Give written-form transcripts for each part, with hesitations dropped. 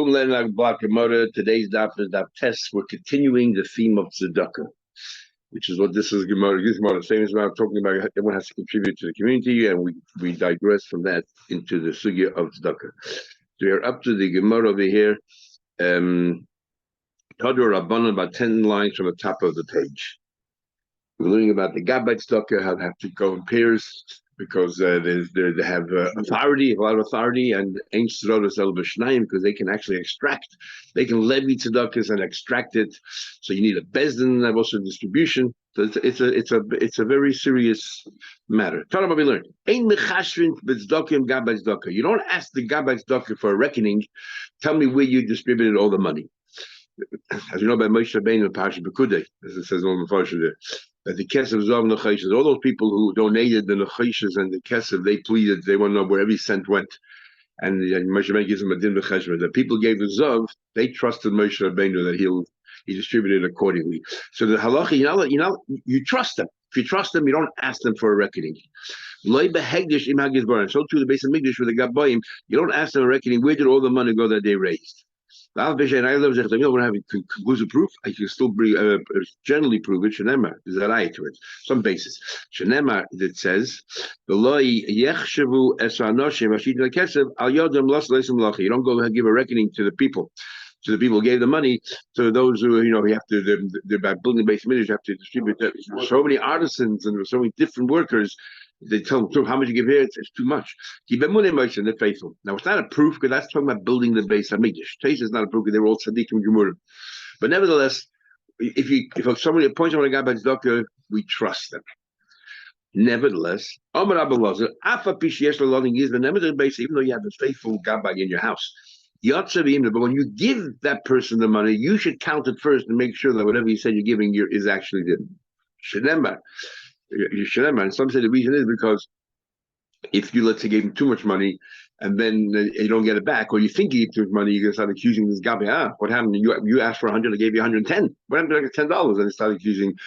Welcome, Leonard Block Gemara. Today's daf is daf test. We're continuing the theme of tzedakah, which is what this is. Gemara, this Gemara, same as I'm talking about. Everyone has to contribute to the community, and we digress from that into the sugya of tzedakah. So we're up to the Gemara over here. Tadur Rabbanan, about 10 lines from the top of the page. We're learning about the Gabbai tzedakah, how they have to go in pairs, because they have authority, a lot of authority, and ain't srodas el b'shnayim, because they can actually extract, they can levy tzedakahs and extract it. So you need a bezdin and also distribution. So it's a very serious matter. Tell them what we learned. Ein mechashrin b'tzedakah gabbai tzedakah. You don't ask the gabbai tzedakah for a reckoning. Tell me where you distributed all the money. As you know, by Moshe Rabbeinu in Parashat Pekudei, as it says on the Farshah there, that the kesef zav nechayshas, all those people who donated the nechayshas and the kesef, they pleaded, they want to know where every cent went, and Moshe Rabbeinu gives them a din b'cheshbon. The people gave the zav, they trusted Moshe Rabbeinu that he distributed accordingly. So the halacha, you trust them. If you trust them, you don't ask them for a reckoning. So too, the base of Mikdash with the Gabbayim, you don't ask them a reckoning. Where did all the money go that they raised? I don't have conclusive proof. I can still generally prove it. Shenemar is a right to it. Some basis. Shenemar that says, you don't go give a reckoning to the people. To the people who gave the money, to those who, you have to, they're by building base minutes, you have to distribute that. So many artisans and so many different workers. They tell them, how much you give here? It's too much. Keep them and they're faithful. Now, it's not a proof, because that's talking about building the base of Mikdash. Taste is not a proof, because they were all tzaddikim gemurim. But nevertheless, if somebody appoints someone a guy by tzedakah, we trust them. Nevertheless, Amar Abba Lazar, Afa Pishiyesh L'Loning is the never base, even though you have a faithful gabbai in your house. But when you give that person the money, you should count it first and make sure that whatever you said you're giving is actually given. Shenemar. And some say the reason is because if you, let's say, gave him too much money and then you don't get it back, or you think you gave too much money, you're going to start accusing this gabbai. What happened? You asked for 100, I gave you 110. What happened to like $10? And they start accusing,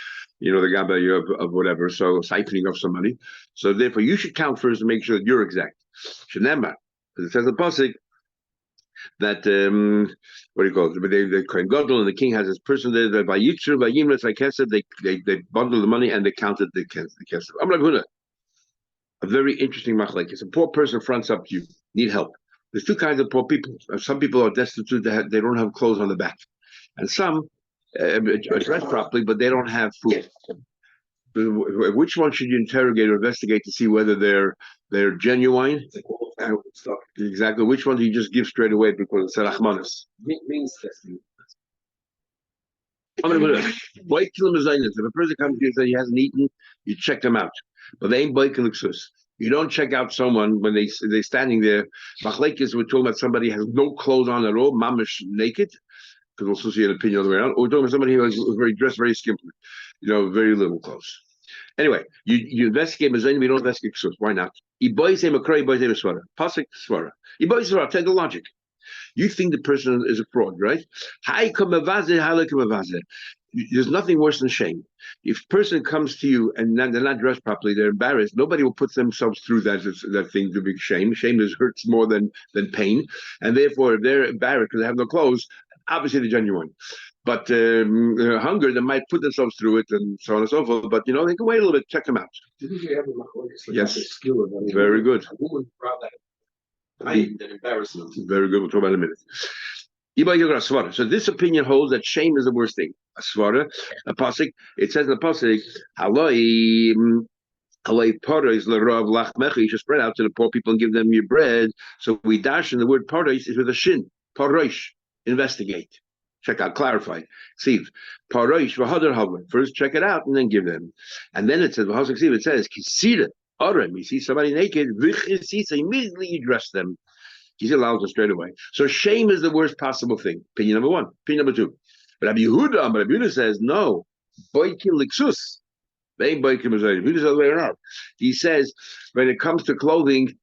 the gabbai of whatever, so siphoning off some money. So therefore, you should count first and make sure that you're exact. Shenemar, because it says the pasuk that what do you call it? They Kohen Gadol, and the king has his person there. By Yitzur, by Yimletz, like Kesef, they bundle the money and they counted the Kesef. I'm like Huna. A very interesting machlek. It's a poor person fronts up to you, need help. There's two kinds of poor people. Some people are destitute; they don't have clothes on the back, and some are dressed properly, but they don't have food. Which one should you interrogate or investigate to see whether they're genuine? Exactly. Which one do you just give straight away because it's Rachmanis? Means testing. If a person comes to you and says he hasn't eaten, you check them out. But they ain't boiking luxus. You don't check out someone when they're standing there. Machlekes, we're talking about somebody has no clothes on at all, mamish naked, because we'll also see an opinion on the way around. Or we're talking about somebody who was dressed very skimpily, very little clothes. Anyway, you investigate Mazayin, we don't investigate Ksus. Why not? Pasik Svara. Take the logic. You think the person is a fraud, right? There's nothing worse than shame. If a person comes to you and they're not dressed properly, they're embarrassed, nobody will put themselves through that thing to be shame. Shame hurts more than pain. And therefore, if they're embarrassed because they have no clothes, obviously they're genuine. But hunger, they might put themselves through it and so on and so forth. But, they can wait a little bit, check them out. Yes, very good. Very good, we'll talk about it in a minute. So this opinion holds that shame is the worst thing. A svara, a pasuk. It says in the pasuk, you should spread out to the poor people and give them your bread. So we dash in the word parais is with a shin. Parosh, investigate. Check out, clarify. See, first check it out and then give them. And then it says, it says, Kisira, Aram, you see somebody naked, immediately you dress them. He's allowed to straight away. So shame is the worst possible thing. Opinion number one. Opinion number two. But Rabbi Yehuda says, no, boikin liksus. They ain't boikin mizayim. Yehuda's the other way around. He says, when it comes to clothing,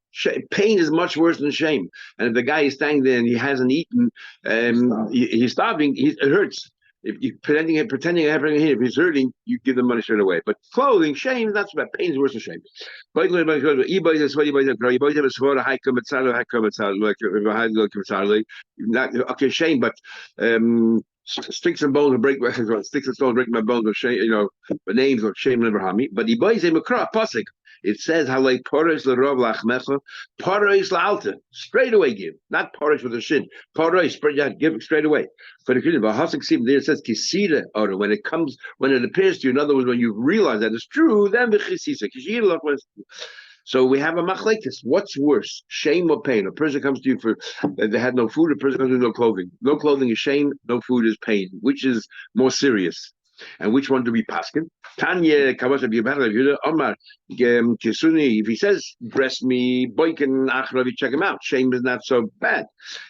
pain is much worse than shame. And if the guy is standing there and he hasn't eaten, he's starving, it hurts. If you pretending everything here, if he's hurting, you give them money straight away. But clothing, shame, that's bad. Pain is worse than shame. Not okay, shame, but sticks and bones will break my sticks and stones break my bones of shame, the names of shame never harm me. But he buys him a crop, pasik. It says halay porish l'rov lachmecha, porish la'alta. Straight away give, not porish with a shin. Porish, spread out, give straight away. For the kingdom, Hasik Sim there says kisida order when it appears to you. In other words, when you realize that it's true, then the chisisa. So we have a machlekes. What's worse, shame or pain? A person comes to you for they had no food. A person comes to you no clothing. No clothing is shame. No food is pain. Which is more serious? And which one do we paskin? Tanya Kawasa Omar Kisuni. If he says breast me, boykin achravi, check him out. Shame is not so bad.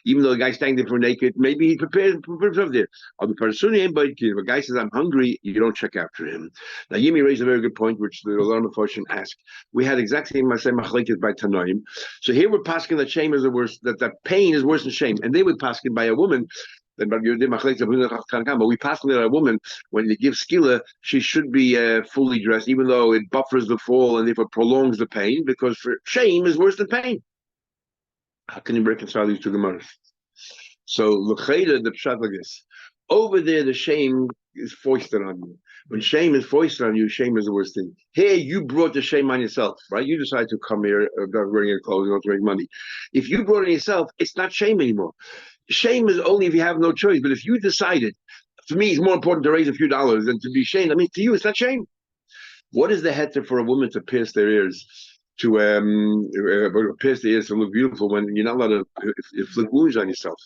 Even though the guy's standing there for naked, maybe he prepared to put himself there. If a guy says I'm hungry, you don't check after him. Now Yimi raised a very good point, which the Lorna Fortune asked. We had exactly the same machlekes by Tanoim. So here we're paskin that shame is the worst, that pain is worse than shame, and they would paskin by a woman. But we pass that a woman, when you give skila, she should be fully dressed, even though it buffers the fall and therefore prolongs the pain, because for shame is worse than pain. How can you reconcile these two gemaras? So l'chayda, the pshat like this. Over there, the shame is foisted on you. When shame is foisted on you, shame is the worst thing. Here, you brought the shame on yourself, right? You decided to come here, wearing your clothes, not to make money. If you brought it on yourself, it's not shame anymore. Shame is only if you have no choice. But if you decided, for me, it's more important to raise a few dollars than to be shamed. I mean, to you, it's not shame. What is the heter for a woman to pierce their ears, to pierce their ears to look beautiful when you're not allowed to inflict wounds on yourself?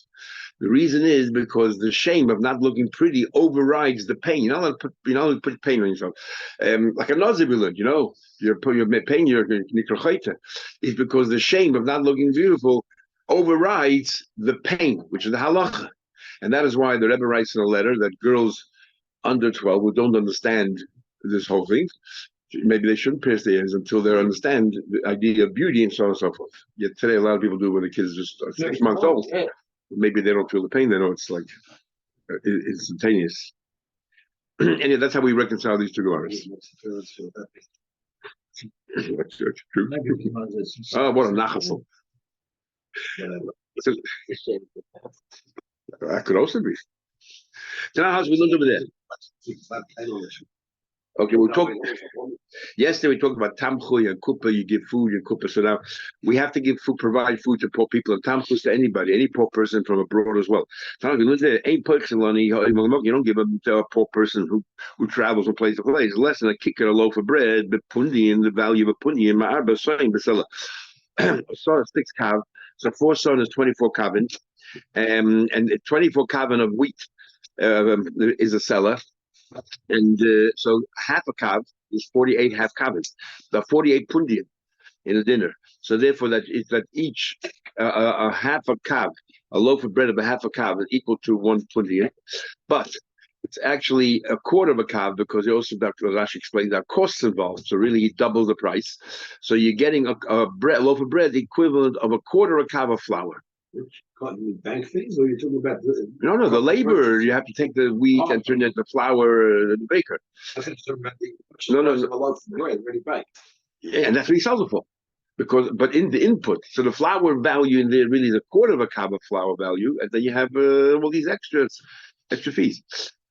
The reason is because the shame of not looking pretty overrides the pain. You're not allowed to put pain on yourself. Like a nazir will learn, you're pain, you're nikrochayta, is because the shame of not looking beautiful overrides the pain, which is the halacha. And that is why the Rebbe writes in a letter that girls under 12 who don't understand this whole thing, maybe they shouldn't pierce their ears until they understand the idea of beauty and so on and so forth. Yet today a lot of people do when the kids are just 6 months old. Maybe they don't feel the pain, they know it's like instantaneous. And that's how we reconcile these two gemaras. That's true. Oh, what a nachasel. That could also be. So now, how's we looked over there? Okay, we talked yesterday. We talked about tamchui and kupa. You give food and kupa. So now we have to give food, provide food to poor people, and tamchus to anybody, any poor person from abroad as well. So you don't give them to a poor person who travels from place to place. Less than a kicker, a loaf of bread, but pundi and the value of a pundi in ma'arba saying besela. So 6 kav. So 4 son is 24 kavin, and 24 kavin of wheat is a seller. And so half a kav is 48 half kavins. The 48 pundian in a dinner. So therefore, that each a half a kav, a loaf of bread of a half a kav is equal to 1 pundian. But it's actually a quarter of a kav because also Dr. Rashi explains there are costs involved. So really, he doubles the price. So you're getting a loaf of bread the equivalent of a quarter of a kav of flour. Bank fees, or you're talking about no, the labor. You have to take the wheat and turn it into flour, the baker. No, yeah, and that's what he sells it for. But in the input, so the flour value in there really is a quarter of a kav of flour value, and then you have all these extra fees.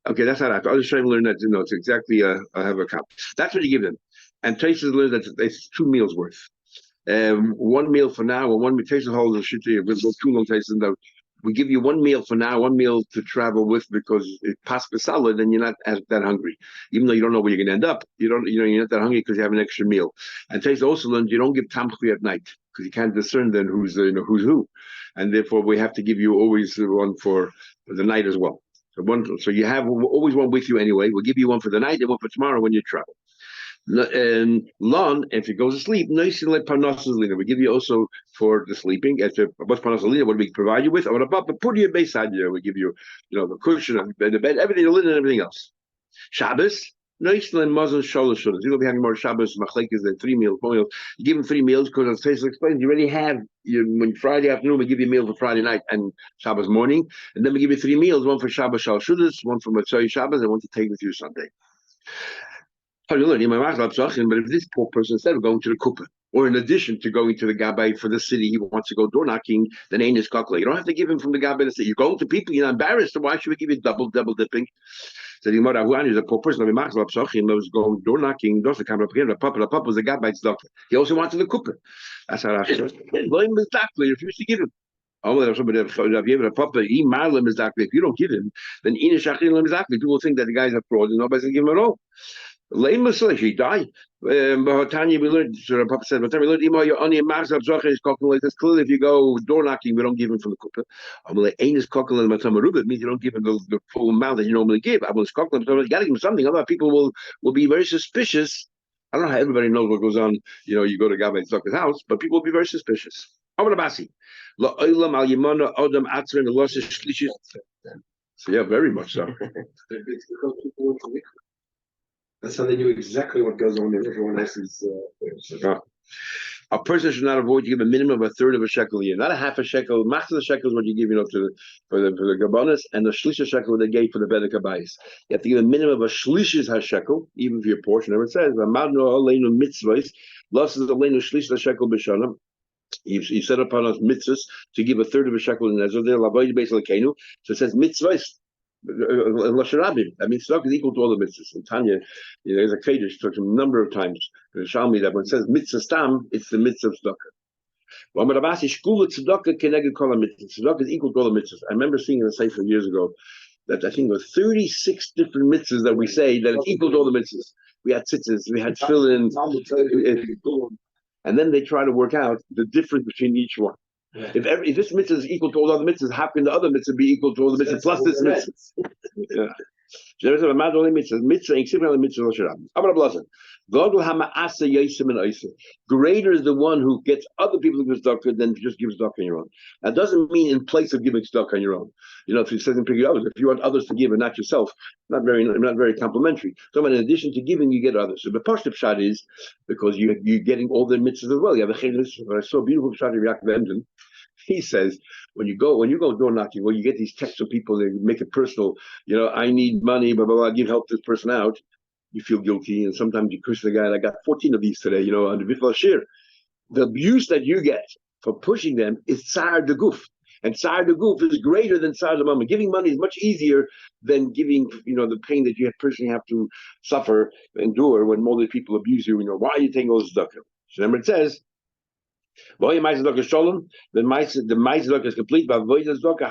Okay, that's how I was trying to learn that. It's exactly I have a cup. That's what you give them. And Taisus learned that it's 2 meals worth. 1 meal for now, or 1 meal. Taisus holds a shit here. We'll go too long. Taisus, we give you 1 meal for now, 1 meal to travel with, because it passes the salad, and you're not that hungry, even though you don't know where you're going to end up. You're not that hungry because you have an extra meal. And Taisus also learned you don't give tamchui at night because you can't discern then who's who, and therefore we have to give you always one for the night as well. So you have always one with you anyway. We'll give you one for the night and one for tomorrow when you travel. And Lon, if it goes to sleep, we give you also for the sleeping. What do we provide you with? Put your base side. We give you, the cushion, the bed, everything, the linen, and everything else. Shabbos, Noisel and Muslim Sholosh. You're going to be having more Shabbos, Machlekes, than 3 meals, 4 meals. You give them 3 meals because, as Taisel explains, you already have, when Friday afternoon, we give you a meal for Friday night and Shabbos morning. And then we give you 3 meals, one for Shabbos Shal Shudas, one for Matzoi Shabbos, and one to take with you Sunday. But if this poor person, instead of going to the Kuppah, or in addition to going to the Gabbai for the city, he wants to go door knocking, then ain't his kakla. You don't have to give him from the Gabbai to the city. You're going to people, you're not embarrassed, so why should we give you double dipping? So the Gemara Ahuan is a poor person. He was going door knocking, does the camera up here, the papa was the Gabbai's doctor. He also wanted the Kuppah. That's how Rashi says. He refused to give him. If you don't give him, then people will think that the guys are fraud and nobody's going to give him at all. Lame Messiah, he died. Tanya, we learned, so Papa said, we learned, clearly if you go door knocking, we don't give him from the Kuppah. It means you don't give him the full amount that you normally give. You got to give him something. Other people will be very suspicious. I don't know how everybody knows what goes on. You go to Gabbai Tzedakah's house, but people will be very suspicious. So yeah, very much so. That's how they knew exactly what goes on in everyone else's. A person should not avoid to give a minimum of a third of a shekel a year, not a half a shekel. Max of the shekel is what you give, for the gabonis, and the shlisha shekel they gave for the bedek habayis. You have to give a minimum of a shlishis hashekel, even for your portion. It says, "Amadno aleinu mitzvahs, losses aleinu shlisha shekel b'shana." He set upon us mitzvahs to give a third of a shekel in Ezra. So it says mitzvahs. I mean, tzedakah is equal to all the mitzvahs. And Tanya, there's a Kedesh talks a number of times to show me that when it says mitzvah stam, it's the mitzvah of tzedakah. Tzedakah is equal to all the mitzvahs. I remember seeing in the Sefer years ago that I think there were 36 different mitzvahs that we say that it's equal to all the mitzvahs. We had tzitzis, we had tefillin, and then they try to work out the difference between each one. Yeah. If this mitzvah is equal to all the other mitzvahs, how can the other mitzvah be equal to all the mitzvahs plus this mitzvah? Yeah. Greater is the one who gets other people to give tzedakah than just gives tzedakah on your own. That doesn't mean in place of giving tzedakah on your own. If it says in Pirkei Avos, if you want others to give and not yourself, not very complimentary. So in addition to giving, you get others. So the Pashtup Pshat is because you're getting all the mitzvahs as well. You have a chedus. I saw a beautiful Pshat of Yaakov Emden. He says when you go door knocking, well, you get these texts of people, they make it personal. I need money, blah blah blah. Give help this person out. You feel guilty, and sometimes you curse the guy. I got 14 of these today. On the Vitla Shir. The abuse that you get for pushing them is tsar de guf, and tsar de guf is greater than tsar de mama. Giving money is much easier than giving, the pain that you personally have to suffer, endure when more people abuse you. Why are you taking all this tzedakah? So remember, it says. Then the Ma'aseh is complete. But avoidance tzedakah,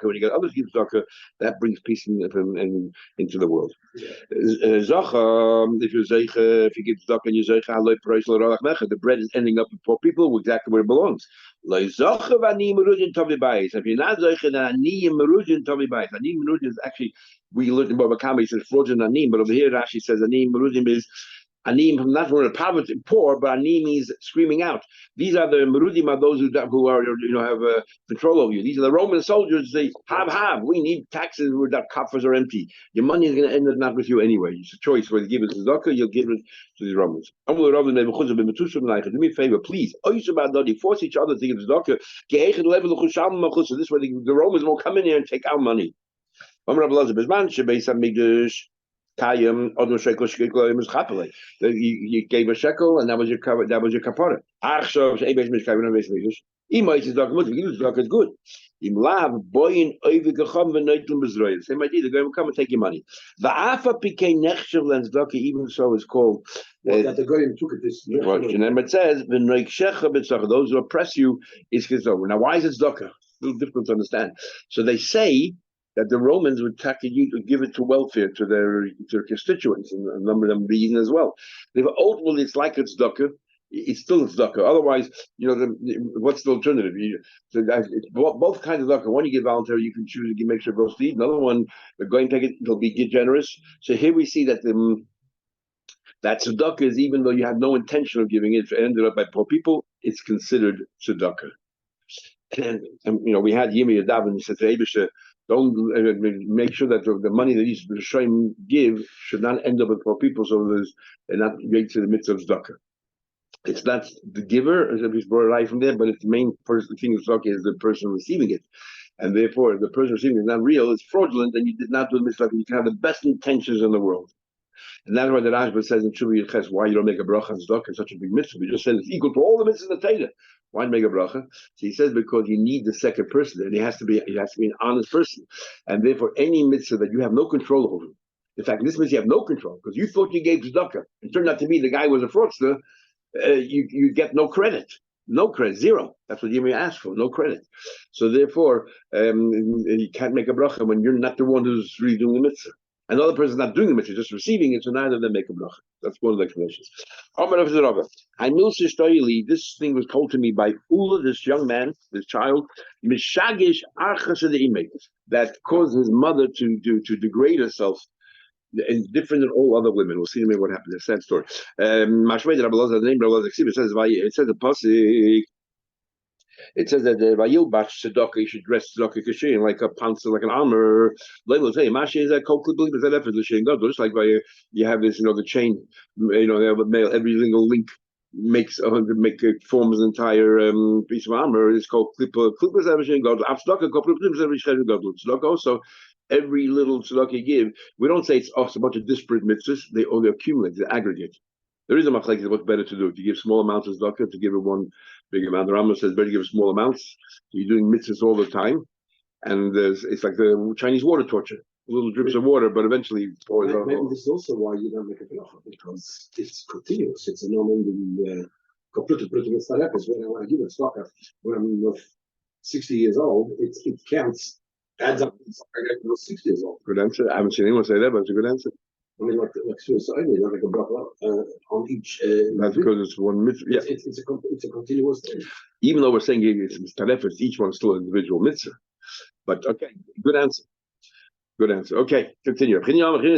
when you get others give tzedakah, that brings peace into the world. If you give tzedakah and you the bread is ending up with poor people, exactly where it belongs. If you're not zoicha, then ani merudin tovi bayis. Ani merudin is actually, we learned in Bava Kama, he says fraudulent anim, but over here Rashi says ani merudin is anim, not from poverty, poor, but anim means screaming out. These are the merudim, are those who are have control over you. These are the Roman soldiers. They have. We need taxes where that coffers are empty. Your money is going to end up not with you anyway. It's a choice whether you give it to Tzedakah, you'll give it to the Romans. Do me a favor, please. Force each other to give Tzedakah. So this way the Romans won't come in here and take our money. You gave a shekel, and that was your kapara. Is good. Same idea. They're going to come and take your money. The afa became nechshav and tzedakah, even so is called. That the goyim took it this. And it says those who oppress you is over. Now, why is it tzedakah? A little difficult to understand. So they say that the Romans would give it to welfare to their constituents, and a number of them be eaten as well. Ultimately, it's like it's tzedakah. It's still tzedakah. Otherwise, what's the alternative? It's both kinds of tzedakah. One you give voluntary, you can choose to make sure it goes to eat. Another one, they're going to take it, it'll be generous. So here we see that that tzedakah is, even though you have no intention of giving it, ended up by poor people, it's considered tzedakah. And we had Yimi Yadav, and he said to Abisha, don't make sure that the money that these Rishonim give should not end up with poor people, so they're not great to the midst of tzedakah. It's not the giver, as we brought it right from there, but it's the main person. The thing of tzedakah is the person receiving it, and therefore the person receiving it is not real; it's fraudulent, and you did not do the mitzvah. You can have the best intentions in the world. And that's why the Rashba says in Shuvah Yiches, why you don't make a bracha on tzedakah, such a big mitzvah. We just said it's equal to all the mitzvahs in the Torah. Why make a bracha? So he says because you need the second person, and he has to be an honest person, and therefore any mitzvah that you have no control over. In fact, in this mitzvah you have no control because you thought you gave tzedakah, and turned out to be the guy was a fraudster. You get no credit. No credit, zero. That's what Yirmiyah asked for, no credit. So therefore, you can't make a bracha when you're not the one who's really doing the mitzvah. Another person's not doing the mitzvah, just receiving it, so neither of them make a bracha. That's one of the explanations. This thing was told to me by Ula, this young man, this child, that caused his mother to degrade herself and different than all other women. We'll see in a minute what happened. It's a sad story. The name it says the pasuk. It says that Vayil Bash Tzedakah, you should dress Tzedakah Kashin like a panzer, like an armor. Label say Mashi is that Kokli is that effort L'Shem Gadol. Just like you have this, the chain, they have a male, every single link forms an entire piece of armor. It's called Klippa. Klippa is L'Shem Gadol. Tzedakah Klippa is L'Shem Gadol. Tzedakah also. Every little tzedakah you give, we don't say it's a bunch of disparate mitzvahs. They only accumulate, they aggregate. There is a machlek what's better to do: to give small amounts of tzedakah, to give it one big amount. The Rambam says better to give small amounts. So you're doing mitzvahs all the time, and it's like the Chinese water torture: little drips of water, but eventually it pours out. Maybe this is also why you don't make a bracha, because it's continuous. It's a non-ending complete when I want to give a tzedakah when I'm 60 years old, it counts. Adds up. I got 60 years old. Good answer. I haven't seen anyone say that, but it's a good answer. I mean, like suicide, you don't make a bracha on each. That's because it's one mitzvah. Yeah, it's a continuous thing. Even though we're saying it's tarefes, each one is still an individual mitzvah. But okay, good answer. Good answer. Okay, continue. It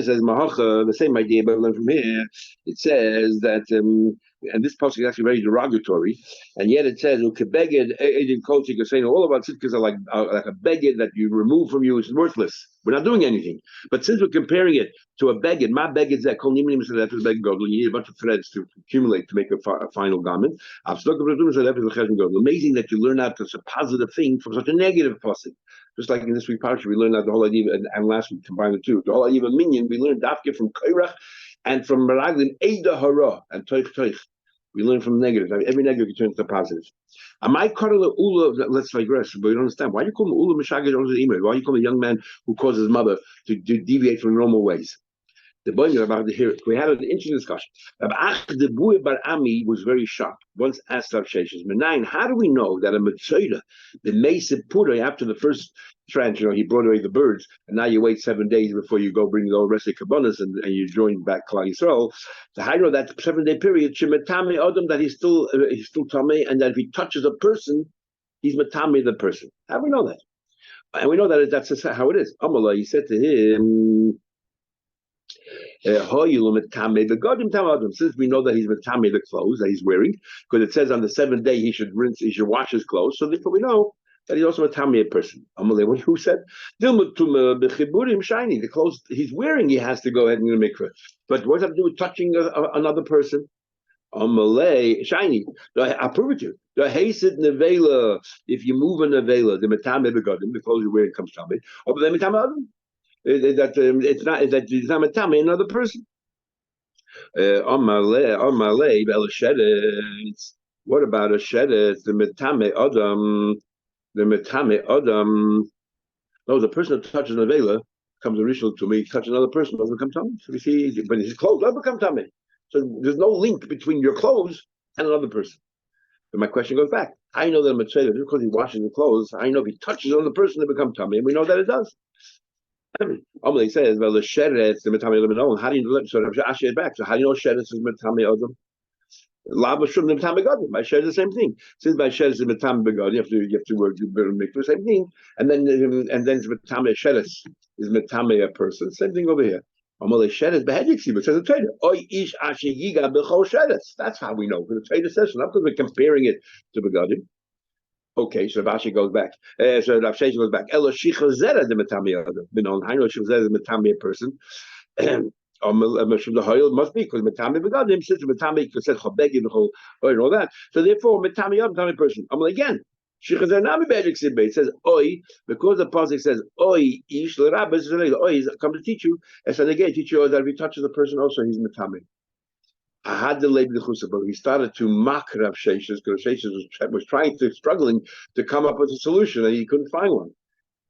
says the same idea, but from here it says that, and this passage is actually very derogatory, and yet it says saying all about tzidkas are like a beged that you remove from you is worthless. We're not doing anything. But since we're comparing it to a beged, my beged is that you need a bunch of threads to accumulate to make a final garment. Amazing that you learn out such a positive thing from such a negative passage. Just like in this week's parsha, we learned that the whole idea, and last week combined the two. The whole idea of a minion, we learned dafke from Kairach and from Meraglim Eida Hara and Toich. We learn from negative. Every negative can turn into positive. Am I Ula? Let's digress, but we don't understand. Why do you call him Ula Meshagid on the email? Why do you call him a young man who causes his mother to deviate from normal ways? The boy about to hear it. We had an interesting discussion. The boy Bar Ami was very shocked. Once asked Rav Sheshes, "Menayin, how do we know that a Mitzvah, the Mesa Pura, after the first tranche, he brought away the birds, and now you wait 7 days before you go bring the rest of the kabbanas and you join back Klal Yisrael. So how do you know that 7-day period, Shemetame Adam, that he's still tamei, and that if he touches a person, he's metame the person? How do we know that? And we know that that's how it is. Amallah, he said to him. Since we know that he's metame the clothes that he's wearing, because it says on the 7th day he should wash his clothes, so therefore we know that he's also a metame person. Who said? Shiny, the clothes he's wearing, he has to go ahead and make mikveh. But what does that do with touching another person? Shiny. I'll prove it to you. The hasid nevela. If you move a nevela, the metame begodim, the clothes you're wearing comes tamei. Or the metame adam. That it's not metame another person. On Malay, what about a shedet? The metame adam. No, the person that touches an avela comes original to me. Touch another person doesn't become tamei. So we see, but his clothes doesn't become tamei. So there's no link between your clothes and another person. But my question goes back. I know that a mitzvah, because he washes the clothes, I know if he touches another person, they become tamei, and we know that it does. Amalei says, "Well, the sheretz the metame lebanon. How do you let so Rashi back? So how do you know sheretz is metame adam? Lava shum metame gadim. By sheretz the same thing. Since by sheretz is metame begadim, you have to work make the same thing. And then metame sheretz is metame a person. Same thing over here. Amalei sheretz behediksi, but says the Torah. Oy ish asher yiga b'chol sheretz. That's how we know. Because the Torah says, not because we're comparing it to begadim. Okay, so Rashi goes back. So Rav Sheshes goes back. Elo shichazera de metami adam. Minon haino shichazera de metami a person. The hoil must be because metami begadim since metami because said chabegi the whole and all that. So therefore metami adam metami person. Again. Shichazera nami be'edik sibbe. It says oi because the pasuk says oi ish l'rabbis. Oi is come to teach you. And so again teach you that if he touches the person also he's metami. I had the label but he started to mock Rav Sheshes because Sheshes was struggling to come up with a solution and he couldn't find one.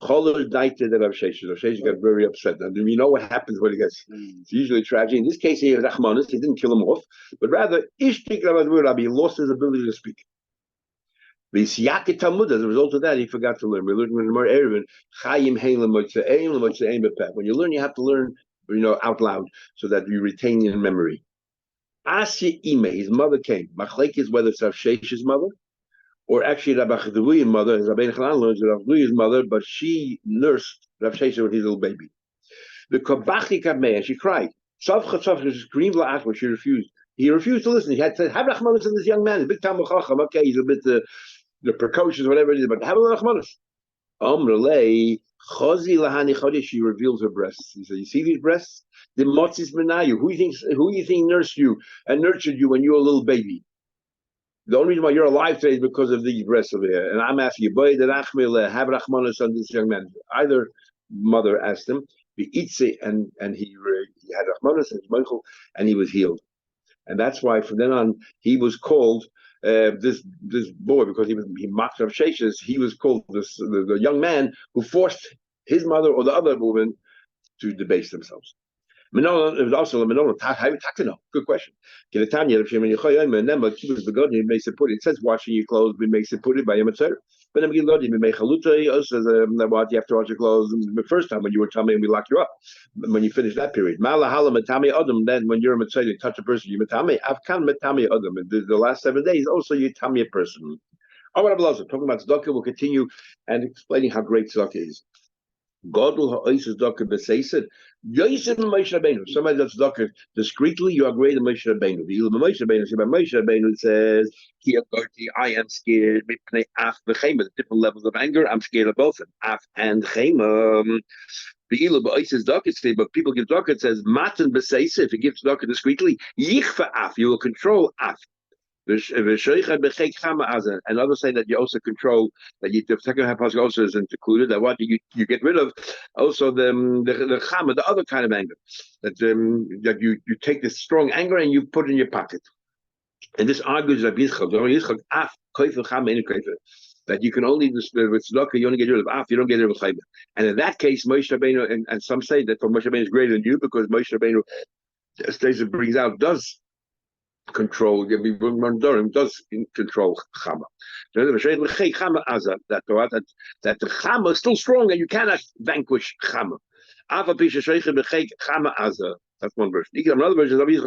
Cholos daited Rav Sheshes. Rav Sheshes got very upset. And we know what happens when he gets. It's usually tragic. In this case, he was Rachmanis. He didn't kill him off, but rather Ishtik Rabbi lost his ability to speak. Talmud, as a result of that, he forgot to learn. We learned when more Erevin Chayim When you learn, you have to learn, out loud so that you retain in memory. Asya Ime, his mother came. Machlek is whether it's Rav Shesh's mother, or actually Rabbi Chadui's mother, as Rabbi Chanan learns, Rav Chadui's mother, but she nursed Rav Shesh with his little baby. The Kabachi Kameh, and she cried. She screamed la'ach, but she refused. He refused to listen. He had said, have Rachmanis in this young man, big Talmud Chacham. Okay, he's a bit the precocious, whatever it is, but have a Rachmanis. Amrlei Chazi Lahani Chadi, she reveals her breasts. He said, you see these breasts? The motzis menayu. Who you think nursed you and nurtured you when you were a little baby? The only reason why you're alive today is because of these breasts over here. And I'm asking you, boy, did Achmil have Rachmanis on this young man? Either mother asked him, and he had Rachmanis and he was healed. And that's why from then on he was called this boy, because he mocked Rav Sheshes. He was called the young man who forced his mother or the other woman to debase themselves. It was also good question. It says washing your clothes makes it put it by Yom Tzor. But what you have to wash your clothes the first time when you were tummy and we locked you up. When you finish that period, then when you're a Mitzvah, you touch a person, you matami. Afkan matami adam. The last 7 days, also you tummy a person. Talking about tzedakah, we'll continue and explaining how great tzedakah is. God will ha'ois tzedakah b'seised. Yosef Moshe Rabbeinu. Somebody does tzedakah discreetly. You are greater than Moshe Rabbeinu. The Moshe Rabbeinu says, I am scared. The different levels of anger. I'm scared of both af and chema. But people give tzedakah. It says matan b'seised. If you give tzedakah discreetly, yichfa af. You will control af. And others say that you also control that the second half also is included. That what you get rid of also the chama, the other kind of anger, that you take this strong anger and you put it in your pocket. And this argues that that you can only with tzedakah you only get rid of af, you don't get rid of chayma. And in that case, Moshe Rabbeinu and some say that Moshe Rabbeinu is greater than you because Moshe Rabbeinu, as Stacey brings out, does control does control chama. That the chama is still strong and you cannot vanquish chama. That's one version. Another version is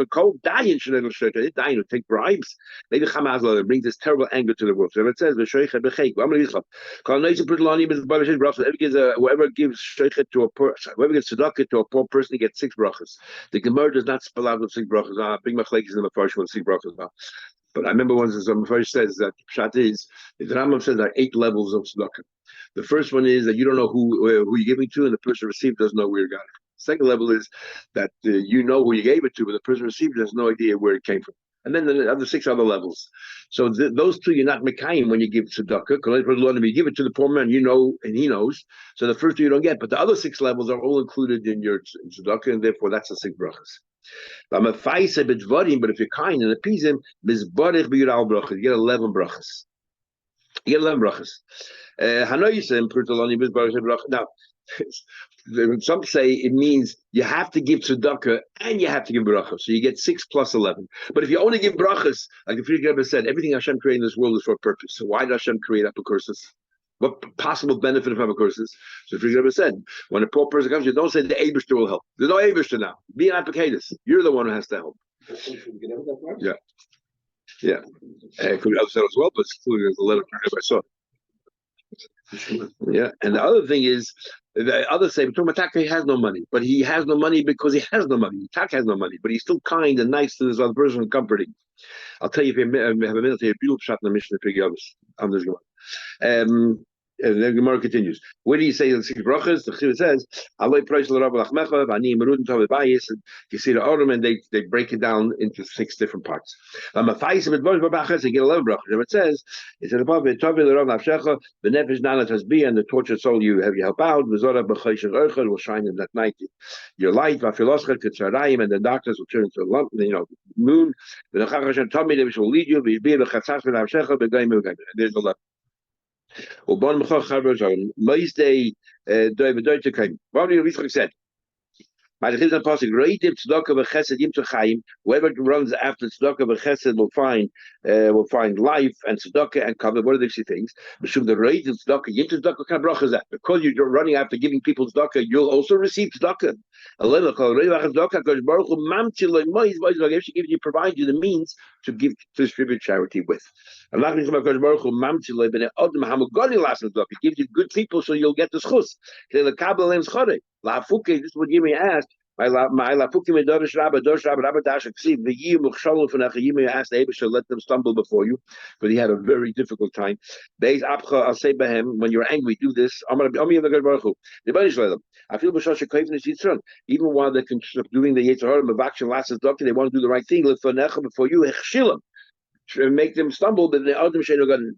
take bribes. Maybe chama brings this terrible anger to the world. So it says whoever gives shochet to a whoever gives tzedakah to a poor person, he gets 6 brachas. The Gemara does not spell out the 6 brachas. Big machlekes in the first one 6 brachas. But I remember once the first says that pshat is the Rambam says there are 8 levels of tzedakah. The first one is that you don't know who you're giving to, and the person received doesn't know where you got it. Second level is that you know who you gave it to, but the person received has no idea where it came from. And then the other 6 other levels. So those 2 you're not mekayim when you give tzedakah. You give it to the poor man, you know, and he knows. So the first 2 you don't get, but the other 6 levels are all included in your tzedakah, and therefore that's the 6 brachas. But if you're kind and appease him, you get 11 brachas. You get 11 brachas. Now, some say it means you have to give tzedakah and you have to give brachas, so you get 6 plus 11. But if you only give brachas, like the Friedrich Rebbe said, everything Hashem created in this world is for a purpose. So why did Hashem create apocursus? What possible benefit of apocursus? So the Friedrich Rebbe said, when a poor person comes, you don't say the Eibishter will help. There's no Eibishter now. Be an apocatus. You're the one who has to help. Yeah. Yeah. Could be upset as well, but it's included as a letter from Rebbe I saw. Yeah, and the other thing is, the others say, Taka has no money, but he has no money because he has no money. Taka has no money, but he's still kind and nice to this other person and comforting. I'll tell you if you have a minute here, beautiful shot in the mission of Pig on this one. And the Gemara continues. Where do you say the six brachas? The Chivah says, "Aloi price l'Rav Lachmecha, Ani Merudin Tov Bayis," and you see the Orim, and they break it down into 6 different parts. Lamafais with both brachas, they get 11 brachas. And it says, "It's above it Tov l'Rav Nafshecha, the nefesh nalat hasbi, and the tortured soul you help out. V'zora b'chaysh erchel will shine in that night. Your light, v'afiloscha k'tzarayim, and the darkness will turn into a lump, moon. The Chachashem Tomid which will lead you. V'yibir b'chatzach v'nafshecha b'gayim b'gayim." There's the left. Said, whoever runs after tzedakah v'chesed will find life and tzedakah and cover. What are these things? Because you're running after giving people tzedakah, you'll also receive tzedakah. Provide you the means to distribute charity with. He gives you good people so you'll get the schus. This is what Yirmiyah asked. Let them stumble before you, but he had a very difficult time. I'll say by him, when you're angry, do this. Even while they're doing the Yetzer, they want to do the right thing. Before you, make them stumble, but the other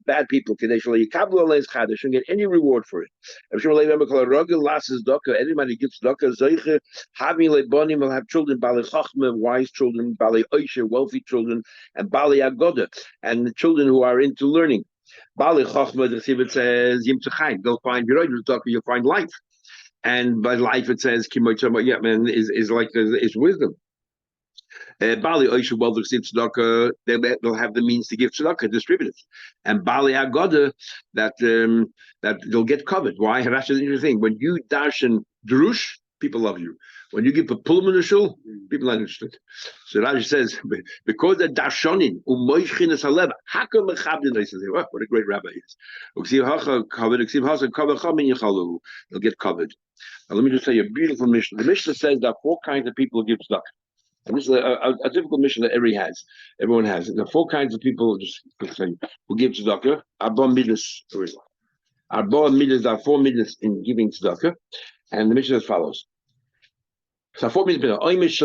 bad people. They shouldn't get any reward for it. Everybody gives tzedakah. Will have children, wise children, wealthy children, and and the children who are into learning. The Chivit says, they'll find you'll find life. And by life it says, is wisdom. Bali Oisha will receive tzedakah, they'll have the means to give tzedakah, distribute it. And Bali Agoda, that they'll get covered. Why? Rashi is interesting. When you darshan drush, people love you. When you give a pulman shul, people are interested. So Rashi says, because they're darshanin, umoishchinas halev, hakam mechabdin. They say, wow, what a great rabbi he is. They'll get covered. Now, let me just tell you a beautiful Mishnah. The Mishnah says that 4 kinds of people give tzedakah. And this is a difficult mission that everyone has. There are 4 kinds of people who give tzedakah. Arba midas. Arba midas, there are 4 midas in giving tzedakah. And the mission is as follows. So 4 midas. Mine is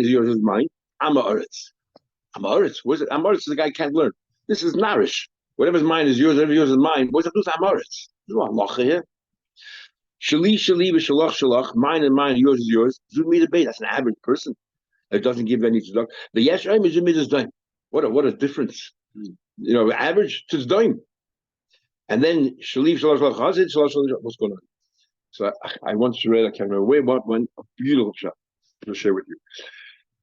yours, is mine. Amma Uretz. What is it? Amma Uretz is the guy who can't learn. This is Narish. Whatever's mine is yours, whatever yours is mine. What's that do with Amma Uretz? There's no halacha here. Shalach, mine and mine, yours is yours. That's an average person. It doesn't give any tzedakah. The yesh is daim. What a difference. Average to daim. And then shalach chazid, what's going on? So I once read, I can't remember where, when a beautiful shot to share with you.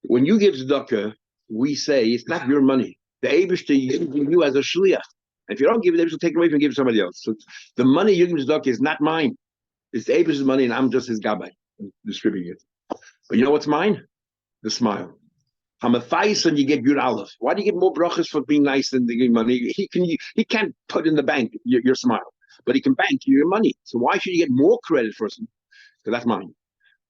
When you give tzedakah, we say it's not your money. The Eibishter uses you as a shliach. And if you don't give it, they will take it away from give it to somebody else. So the money you give tzedakah is not mine. It's the Abish's money, and I'm just his gabbai distributing it. But you know what's mine? The smile. I'm a fais, and you get good olive. Why do you get more brachas for being nice than giving money? He can't put in the bank your smile, but he can bank your money. So why should you get more credit for something? Because that's mine.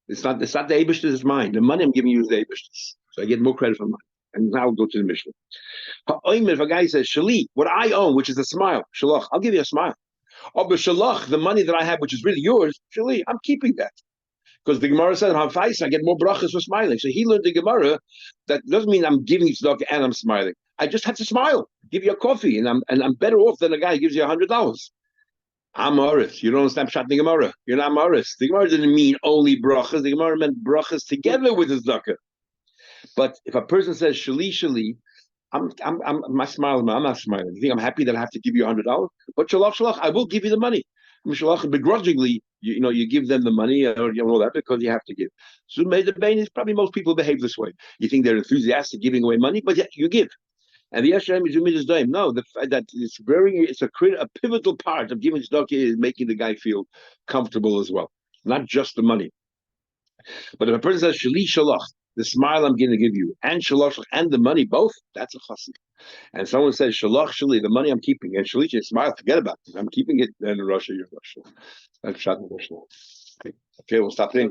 It's not the Abish's, it's mine. The money I'm giving you is the Abish's. So I get more credit for mine. And now I'll go to the Mishnah. If a guy says, Shali, what I own, which is a smile, Shalach, I'll give you a smile. Shalach, the money that I have, which is really yours, Shali, I'm keeping that. Because the Gemara said, I get more brachas for smiling. So he learned the Gemara that doesn't mean I'm giving you tzedakah and I'm smiling. I just had to smile, give you a coffee, and I'm better off than a guy who gives you $100. I'm Aris. You don't understand Pshat the Gemara. You're not Aris. The Gemara didn't mean only brachas. The Gemara meant brachas together with the tzedakah. But if a person says Shali, I'm smiling. I'm not smiling. You think I'm happy that I have to give you $100? But shalach, I will give you the money. Shalach, begrudgingly, you give them the money or all that because you have to give. So the Bain is probably most people behave this way. You think they're enthusiastic giving away money, but yet you give. And the Yeshem is Umidas Daim. No, the fact that it's a pivotal part of giving tzedakah is making the guy feel comfortable as well, not just the money. But if a person says Shali Shalach, the smile I'm going to give you, and Shalach and the money both, that's a chassid. And someone says Shalach Shali, the money I'm keeping, and Shali smile, forget about it. I'm keeping it. And Russia, you're Russia. That's Shat. Okay, we'll stop there.